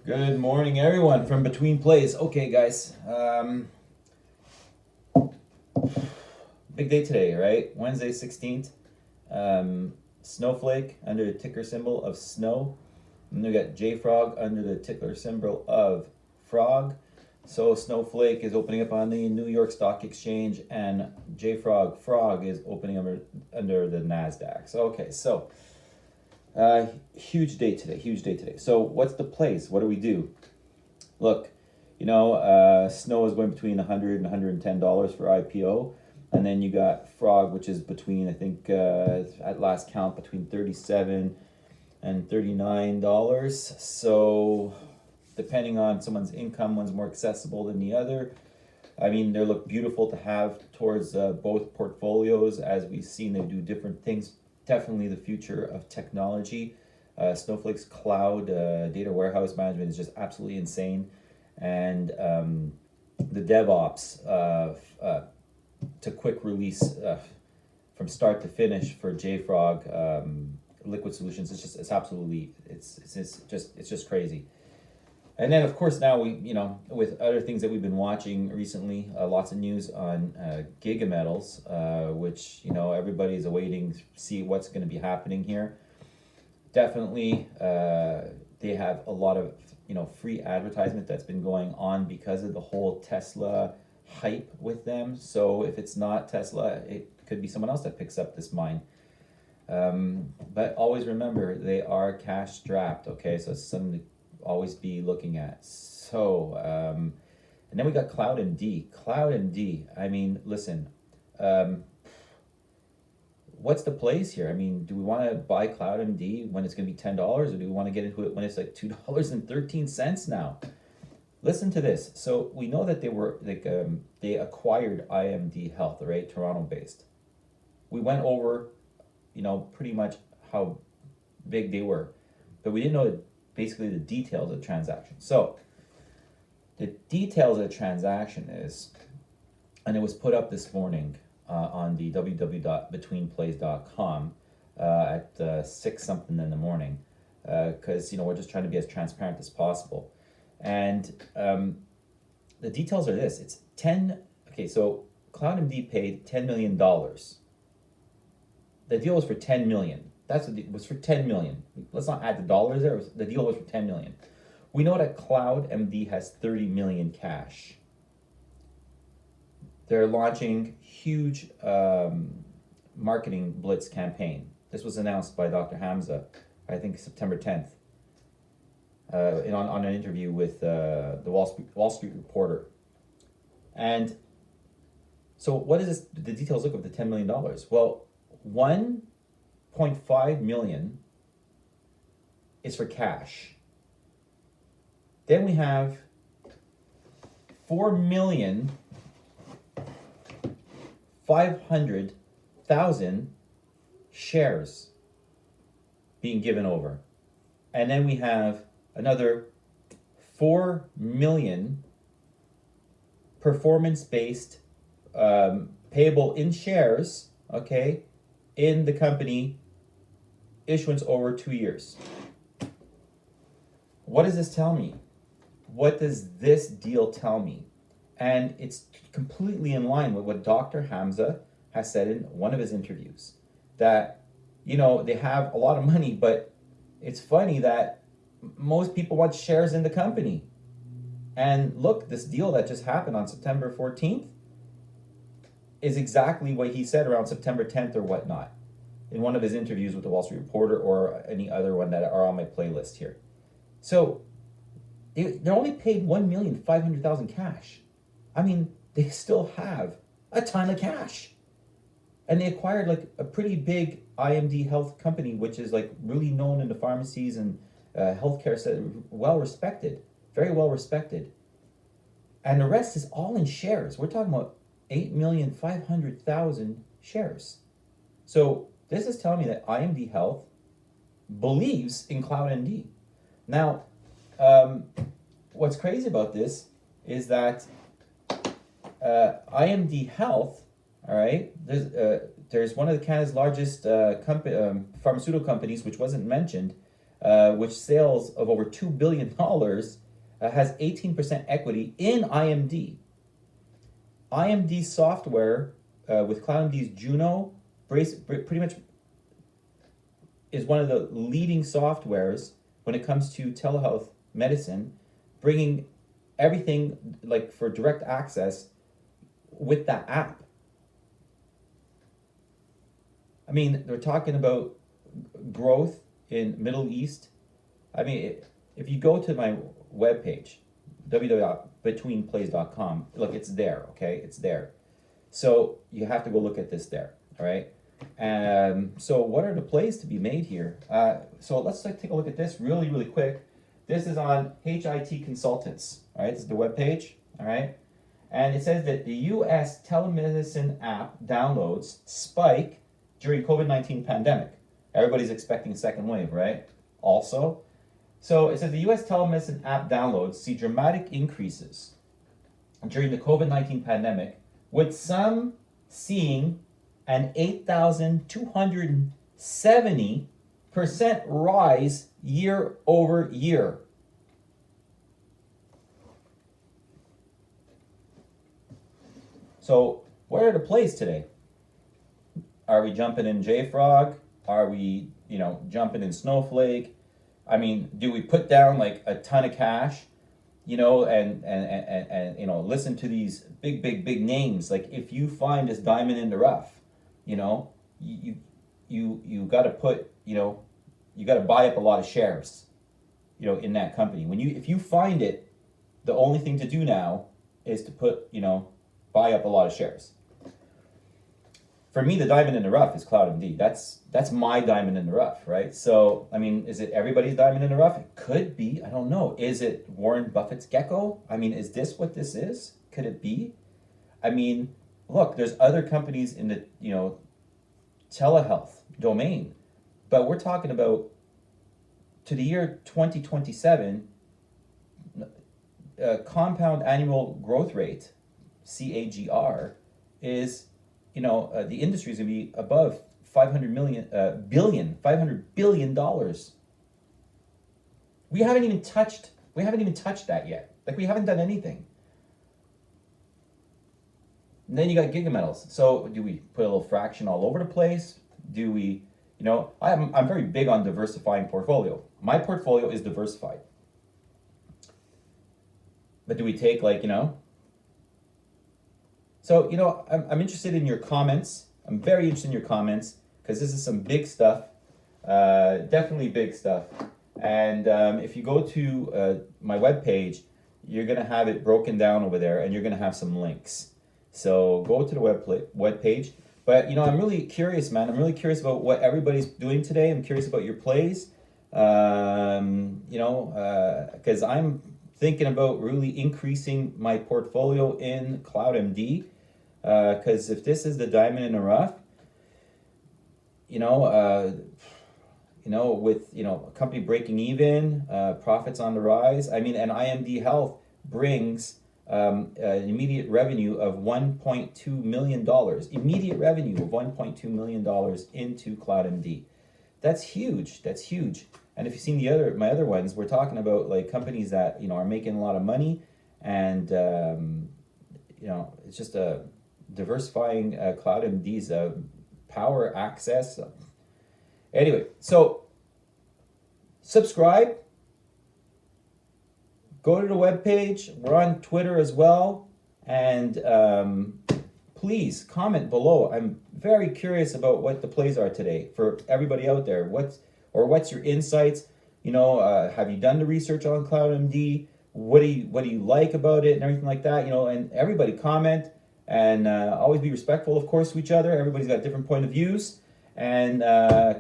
Good morning, everyone, from Betweenplays. Okay, guys. Big day today, right? Wednesday, 16th. Snowflake under the ticker symbol of snow. And we got JFrog under the ticker symbol of frog. So Snowflake is opening up on the New York Stock Exchange, and JFrog frog is opening under the NASDAQ. So huge day today. So what's the plays? What do we do? Look, snow is going between $100 and $110 for IPO. And then you got frog, which is between, I think, at last count, between $37 and $39. So depending on someone's income, one's more accessible than the other. I mean, they look beautiful to have towards both portfolios. As we've seen, they do different things. Definitely the future of technology. Snowflake's cloud data warehouse management is just absolutely insane. And the DevOps to quick release from start to finish for JFrog liquid solutions, it's just crazy. And then of course now with other things that we've been watching recently, lots of news on gigametals, which everybody's awaiting to see what's going to be happening here. Definitely they have a lot of free advertisement that's been going on because of the whole Tesla hype with them. So if it's not Tesla, it could be someone else that picks up this mine. But always remember, they are cash strapped. Okay, so it's something to always be looking at. So and then we got CloudMD. I mean, listen, what's the place here? I mean, do we want to buy CloudMD when it's going to be $10, or do we want to get into it when it's like $2.13 now? Listen to this. So we know that they acquired imdhealth, right? Toronto based. We went over, pretty much how big they were, but we didn't know basically the details of the transaction. So the details of the transaction is, and it was put up this morning on the www.betweenplays.com at 6 something in the morning, because we're just trying to be as transparent as possible. And the details are this: it's so CloudMD paid $10 million. The deal was for $10 million. It was for $10 million. Let's not add the dollars there. The deal was for $10 million. We know that CloudMD has $30 million cash. They're launching huge marketing blitz campaign. This was announced by Dr. Hamza, I think September 10th. On an interview with the Wall Street Reporter. And so what is this, the details look of the $10 million? Well, 1.5 million is for cash. Then we have 4,500,000 shares being given over. And then we have another 4 million performance-based payable in shares, okay, in the company, issuance over 2 years. What does this tell me? What does this deal tell me? And it's completely in line with what Dr. Hamza has said in one of his interviews, that they have a lot of money, but it's funny that most people want shares in the company. And look, this deal that just happened on September 14th is exactly what he said around September 10th or whatnot in one of his interviews with the Wall Street Reporter, or any other one that are on my playlist here. So they're only paid $1,500,000 cash. I mean, they still have a ton of cash. And they acquired like a pretty big imdhealth company, which is like really known in the pharmacies and healthcare, very well respected. And the rest is all in shares. We're talking about 8,500,000 shares. So this is telling me that imdhealth believes in CloudMD. Now, what's crazy about this is that imdhealth, all right, there's one of Canada's largest pharmaceutical companies, which wasn't mentioned, which sales of over $2 billion, has 18% equity in IMD. IMD software with CloudMD's Juno pretty much is one of the leading softwares when it comes to telehealth medicine, bringing everything like for direct access with that app. I mean, they're talking about growth in Middle East. I mean, if you go to my webpage, www.betweenplays.com, look, it's there, okay? It's there. So you have to go look at this there, all right? So what are the plays to be made here? So let's take a look at this really, really quick. This is on HIT Consultants, all right? This is the webpage, all right? And it says that the U.S. telemedicine app downloads spike during COVID-19 pandemic. Everybody's expecting a second wave, right? Also, so it says the U.S. telemedicine app downloads see dramatic increases during the COVID-19 pandemic, with some seeing an 8,270% rise year over year. So where are the plays today? Are we jumping in JFrog? Are we, jumping in Snowflake? I mean, do we put down like a ton of cash, and listen to these big names? Like if you find this diamond in the rough, you got to put, you got to buy up a lot of shares, in that company. If you find it, the only thing to do now is to put, buy up a lot of shares. For me, the diamond in the rough is CloudMD. That's my diamond in the rough, right? So, I mean, is it everybody's diamond in the rough? It could be. I don't know. Is it Warren Buffett's gecko? I mean, is this what this is? Could it be? I mean, look, there's other companies in the, telehealth domain, but we're talking about to the year 2027, compound annual growth rate, CAGR, is the industry is going to be above $500 billion. We haven't even touched that yet. Like we haven't done anything. And then you got gigametals. So do we put a little fraction all over the place? Do we, I'm very big on diversifying portfolio. My portfolio is diversified. But do we take So, I'm interested in your comments. I'm very interested in your comments because this is some big stuff, definitely big stuff. And if you go to my webpage, you're going to have it broken down over there and you're going to have some links. So go to the webpage. But, I'm really curious, man. I'm really curious about what everybody's doing today. I'm curious about your plays, because I'm thinking about really increasing my portfolio in CloudMD. Because if this is the diamond in the rough, with a company breaking even, profits on the rise. I mean, and imdhealth brings an immediate revenue of $1.2 million. Immediate revenue of $1.2 million into CloudMD. That's huge. That's huge. And if you've seen my other ones, we're talking about like companies that are making a lot of money, and it's just a diversifying CloudMD's power access. Anyway, so subscribe. Go to the webpage. We're on Twitter as well. And please comment below. I'm very curious about what the plays are today for everybody out there. What's your insights? Have you done the research on CloudMD? What do you like about it and everything like that? And everybody comment and always be respectful, of course, to each other. Everybody's got different point of views. And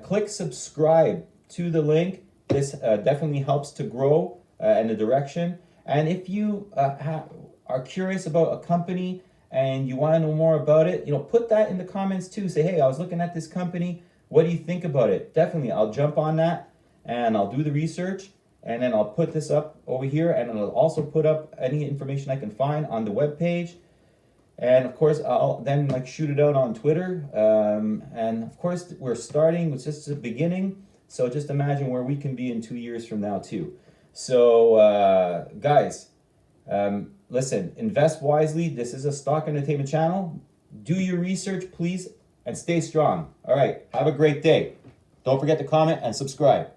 click subscribe to the link. This definitely helps to grow in the direction. And if you are curious about a company and you want to know more about it, put that in the comments too. Say, hey, I was looking at this company. What do you think about it? Definitely, I'll jump on that and I'll do the research, and then I'll put this up over here, and I'll also put up any information I can find on the webpage. And of course, I'll then shoot it out on Twitter. And of course, we're starting with just the beginning. So just imagine where we can be in 2 years from now too. So guys, listen, invest wisely. This is a stock entertainment channel. Do your research, please, and stay strong. All right, have a great day. Don't forget to comment and subscribe.